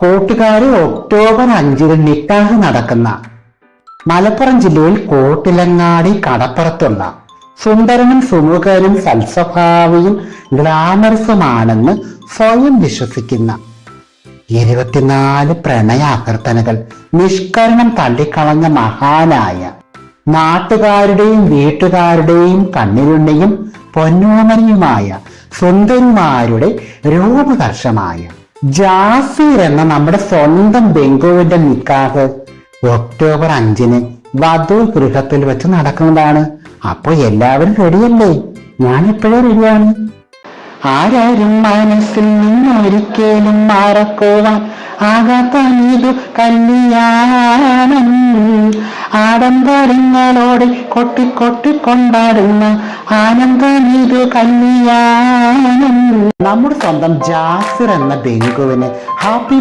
കൂട്ടുകാര്, ഒക്ടോബർ 5 നിക്കാഹ് നടക്കുന്ന മലപ്പുറം ജില്ലയിൽ കോട്ടിലങ്ങാടി കടപ്പുറത്തുള്ള സുന്ദരനും സുമുഖനും സൽസ്വഭാവിയും ഗ്ലാമറസുമാണെന്ന് സ്വയം വിശ്വസിക്കുന്ന 24 പ്രണയ അഭ്യർത്ഥനകൾ നിഷ്കരണം തള്ളിക്കളഞ്ഞ മഹാനായ, നാട്ടുകാരുടെയും വീട്ടുകാരുടെയും കണ്ണിലുണ്ണിയും പൊന്നോമനയുമായ സുന്ദരിമാരുടെ രൂപകർഷമായ ജാസിർ എന്ന നമ്മുടെ സ്വന്തം ബെങ്കുവിന്റെ നിക്കാഹ് ഒക്ടോബർ 5 വധു ഗൃഹത്തിൽ വെച്ച് നടക്കുന്നതാണ്. അപ്പൊ എല്ലാവരും റെഡിയല്ലേ? ഞാൻ എപ്പോഴും റെഡിയാണ്. ആരാരും മനസ്സിൽ നിന്നൊരിക്കലും മറക്കുവാൻ ആകാത്ത നീതു കല്യാണം, ആഡംബരങ്ങളോടെ കൊട്ടി കൊണ്ടാടുന്ന ആനന്ദനീതു കല്യാണം. നമ്മുടെ സ്വന്തം ജാസിർ എന്ന ബെങ്കുവിന് ഹാപ്പി